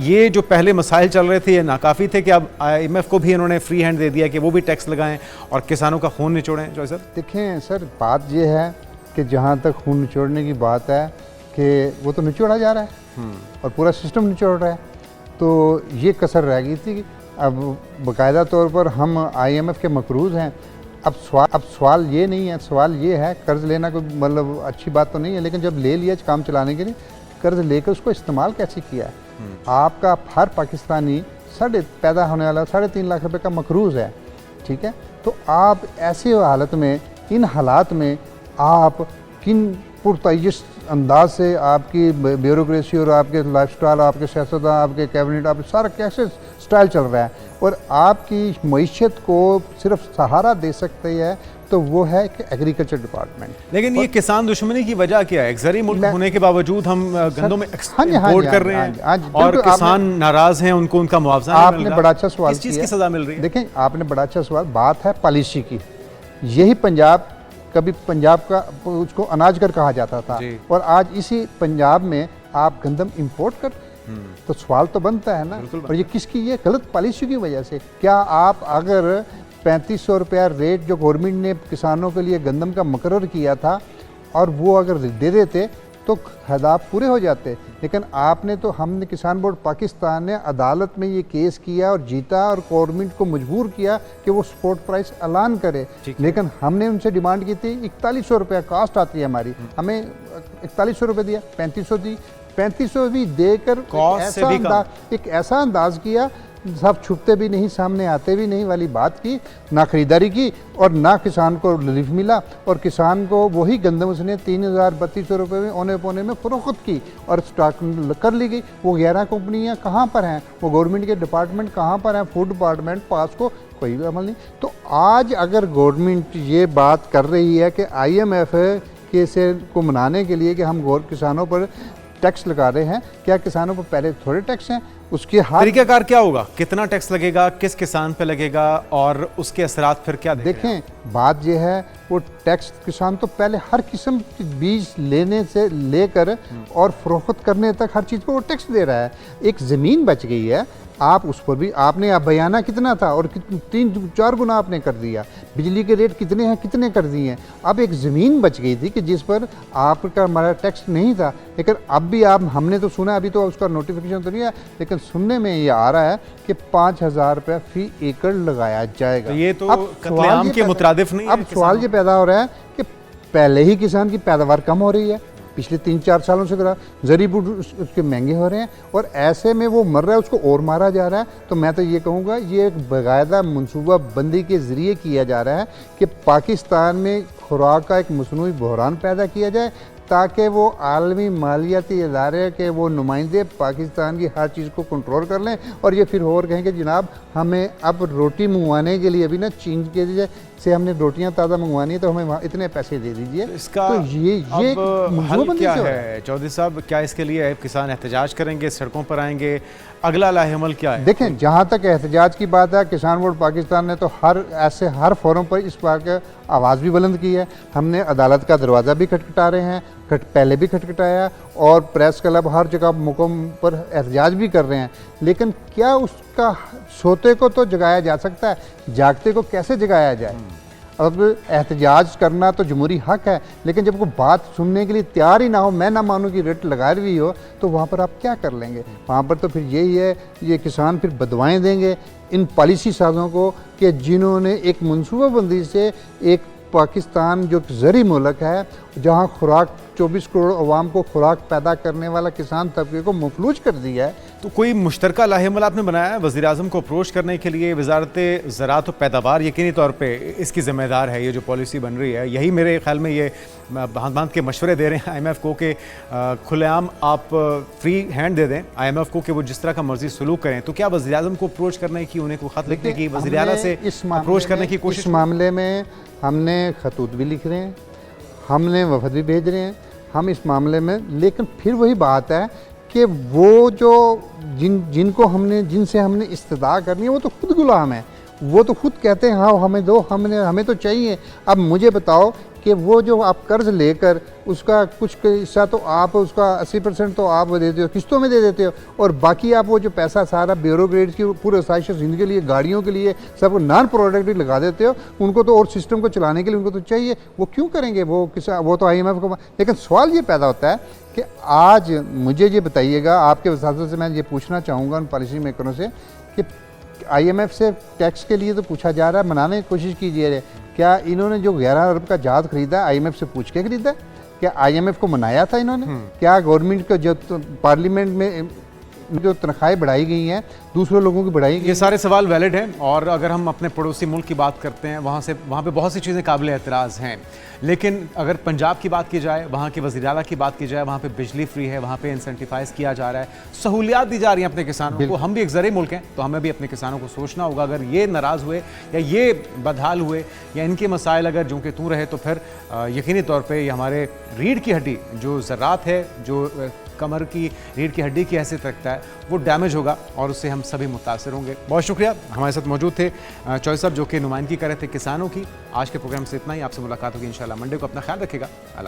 ये जो पहले मसाइल चल रहे थे ये नाकाफ़ी थे कि अब IMF को भी इन्होंने फ्री हैंड दे दिया कि वो भी टैक्स लगाएं और किसानों का खून निचोड़ें? जॉय सर देखें सर, बात ये है कि जहाँ तक खून निचोड़ने की बात है कि वो तो निचोड़ा जा रहा है और पूरा सिस्टम निचोड़ रहा है, तो ये कसर रह गई थी। अब बाकायदा तौर पर हम IMF के मकरूज़ हैं। अब सवाल ये नहीं है, सवाल ये है कर्ज़ लेना कोई मतलब अच्छी बात तो नहीं है, लेकिन जब ले लिया काम चलाने के लिए, कर्ज़ लेकर उसको इस्तेमाल कैसे किया है। आपका हर पाकिस्तानी पैदा होने वाला 3.5 लाख रुपए का मकरूज़ है, ठीक है। तो आप ऐसी हालत में, इन हालात में आप किन पुरतयश अंदाज से आपकी ब्यूरोक्रेसी और आपके लाइफस्टाइल, आपके सियासतदान, आपके कैबिनेट, आप सारा कैसे स्टाइल चल रहा है और आपकी मईशत को सिर्फ सहारा दे सकते है तो वो है कि एग्रीकल्चर डिपार्टमेंट। लेकिन ये किसान दुश्मनी की वजह क्या है? ज़रूरी मुल्क होने के बावजूद हम गंदों में एक्सपोर्ट कर रहे हैं और किसान नाराज हैं, उनको उनका मुआवजा नहीं मिल रहा। आपने बड़ा अच्छा सवाल किस चीज़ की सजा मिल रही है? देखें, आपने बड़ा अच्छा सवाल, बात है पॉलिसी की। यही पंजाब, कभी पंजाब का उसको अनाज कर कहा जाता था और आज इसी पंजाब में आप गंदम इंपोर्ट कर, तो सवाल तो बनता है ना। और ये किसकी, ये गलत पॉलिसी की वजह से। क्या आप अगर 3500 रुपया रेट जो गवर्नमेंट ने किसानों के लिए गंदम का मुकर्रर किया था और वो अगर दे देते तो हदाफ पूरे हो जाते, लेकिन आपने तो, हमने किसान बोर्ड पाकिस्तान ने अदालत में ये केस किया और जीता और गवर्नमेंट को मजबूर किया कि वो सपोर्ट प्राइस ऐलान करे। लेकिन हमने उनसे डिमांड की थी 4100 रुपया कास्ट आती है हमारी, हमें 4100 रुपये दिया, 3500 दी, 3500 भी देकर एक ऐसा अंदाज किया, सब छुपते भी नहीं, सामने आते भी नहीं वाली बात की, ना खरीदारी की और ना किसान को रिलीफ मिला। और किसान को वही गंदम उसने 3200 रुपये में औने पौने में फरोख्त की और स्टॉक कर ली गई। वो 11 कंपनियां कहाँ पर हैं, वो गवर्नमेंट के डिपार्टमेंट कहाँ पर हैं, फूड डिपार्टमेंट पास को कोई भी अमल नहीं। तो आज अगर गवर्नमेंट ये बात कर रही है कि IMF के से को मनाने के लिए कि हम किसानों पर टैक्स लगा रहे हैं, क्या किसानों पर पहले थोड़े टैक्स हैं? उसके तरीकाकार क्या होगा, कितना टैक्स लगेगा, किस किसान पे लगेगा और उसके असरात फिर क्या देखें? बात यह है, वो टैक्स किसान तो पहले हर किस्म के बीज लेने से लेकर और फरोख्त करने तक हर चीज़ पर वो टैक्स दे रहा है। एक ज़मीन बच गई है, आप उस पर भी आपने अब बयाना कितना था और 3-4 गुना आपने कर दिया। बिजली के रेट कितने हैं, कितने कर दिए हैं। अब एक ज़मीन बच गई थी कि जिस पर आपका हमारा टैक्स नहीं था, लेकिन अब भी हमने तो सुना, अभी तो उसका नोटिफिकेशन तो नहीं है, लेकिन सुनने में ये आ रहा है कि 5000 रुपया फी एकड़ लगाया जाएगा। तो ये तो कत्लेआम के मुतरादिफ नहीं है। अब सवाल ये पैदा हो रहा है कि पहले ही किसान की पैदावार कम हो रही है, पिछले 3-4 सालों से जरी बूट उसके महंगे हो रहे हैं और ऐसे में वो मर रहा है, उसको और मारा जा रहा है। तो मैं तो ये कहूँगा ये एक बाकायदा मनसूबा बंदी के ज़रिए किया जा रहा है कि पाकिस्तान में खुराक का एक मसनूई बहरान पैदा किया जाए ताकि वो आलमी मालियाती इदारे के वो नुमाइंदे पाकिस्तान की हर चीज़ को कंट्रोल कर लें और ये फिर और कहें कि जनाब हमें अब रोटी मंगवाने के लिए अभी ना चीन के से हमने रोटियां ताज़ा मंगवानी है तो हमें वहाँ इतने पैसे दे दीजिए। इसका तो ये हल क्या है चौधरी साहब? क्या इसके लिए किसान एहतजाज करेंगे, सड़कों पर आएंगे? अगला लाहेअमल क्या है? देखें, जहाँ तक एहतजाज की बात है, किसान बोर्ड पाकिस्तान ने तो हर फोरम पर इस बात का आवाज़ भी बुलंद की है। हमने अदालत का दरवाज़ा भी खटखटा रहे हैं, पहले भी खटखटाया और प्रेस क्लब हर जगह मौक़ों पर एहतजाज भी कर रहे हैं। लेकिन क्या उसका सोते को तो जगाया जा सकता है, जागते को कैसे जगाया जाए? अब एहतजाज करना तो जमहूरी हक है, लेकिन जब कोई बात सुनने के लिए तैयार ही ना हो, मैं ना मानूँ कि रेट लगा रही हो, तो वहाँ पर आप क्या कर लेंगे? वहाँ पर तो फिर यही है, ये किसान फिर बदवाएँ देंगे इन पॉलिसी साजों को कि जिन्होंने एक मनसूबाबंदी से एक पाकिस्तान जो ज़री मुल्क है जहाँ खुराक 24 करोड़ अवाम को खुराक पैदा करने वाला किसान तबके को मफलूज कर दिया है। तो कोई मुश्तरका लाहेअमल आपने बनाया है वज़ीर आज़म को अप्रोच करने के लिए? वज़ारत ज़राअत व पैदावार यकीनी तौर पे इसकी ज़िम्मेदार है, ये जो पॉलिसी बन रही है, यही मेरे ख्याल में ये बांध के मशवरे दे रहे हैं IMF को कि खुलेआम आप फ्री हैंड दे दें IMF को कि वो जिस तरह का मर्जी सलूक करें। तो क्या वज़ीर आज़म को अप्रोच करने की, उन्हें कोई ख़त लिखने की, वज़ीर आला से अप्रोच करने की कोशिश? इस मामले में हमने खतूत भी लिख रहे हैं, हमने वफद भी भेज रहे हैं हम इस मामले में। लेकिन फिर वही बात है कि वो जो जिनसे हमने इस्तदा करनी है वो तो खुद गुलाम है, वो तो खुद कहते हैं हाँ हमें दो, हमें तो चाहिए। अब मुझे बताओ कि वो जो आप कर्ज लेकर उसका कुछ हिस्सा तो आप उसका 80% तो आप देते हो, किस्तों में दे देते हो, और बाकी आप वो जो पैसा सारा ब्यूरोक्रेट की पूरे साइश जिंदगी के लिए, गाड़ियों के लिए, सब नॉन प्रोडक्टिव लगा देते हो। उनको तो और सिस्टम को चलाने के लिए उनको तो चाहिए, वो क्यों करेंगे, वो तो IMF को। लेकिन सवाल ये पैदा होता है कि आज मुझे ये बताइएगा, आपके वसातों से मैं ये पूछना चाहूँगा उन पॉलिसी मेकरों से कि IMF से टैक्स के लिए तो पूछा जा रहा है, मनाने की कोशिश कीजिए, क्या इन्होंने जो 11 अरब का जहाज खरीदा IMF से पूछ के खरीदा? क्या IMF को मनाया था इन्होंने? क्या गवर्नमेंट का जो पार्लियामेंट में जो तनख्वाहें बढ़ाई गई हैं दूसरे लोगों की बढ़ाई गई? ये सारे सवाल वैलिड हैं, और अगर हम अपने पड़ोसी मुल्क की बात करते हैं वहाँ पे बहुत सी चीज़ें काबिल एतराज़ हैं। लेकिन अगर पंजाब की बात की जाए, वहाँ के वज़ीर आला की बात की जाए, वहाँ पे बिजली फ्री है, वहाँ पे इंसेंटिफाइज किया जा रहा है, सहूलियात दी जा रही हैं अपने किसानों को। हम भी एक ज़रिए मुल्क हैं, तो हमें भी अपने किसानों को सोचना होगा। अगर ये नाराज़ हुए या ये बदहाल हुए या इनके मसाइल अगर जो कि तू रहे, तो फिर यकीनी तौर पर ये हमारे रीढ़ की हड्डी जो ज़रात है, जो कमर की रीढ़ की हड्डी की हैसियत रखता है, वो डैमेज होगा और उससे हम सभी मुतासर होंगे। बहुत शुक्रिया, हमारे साथ मौजूद थे चौधरी साहब, जो कि नुमाइंदगी कर रहे थे किसानों की। आज के प्रोग्राम से इतना ही, आपसे मुलाकात होगी इंशाल्लाह मंडे को। अपना ख्याल रखिएगा।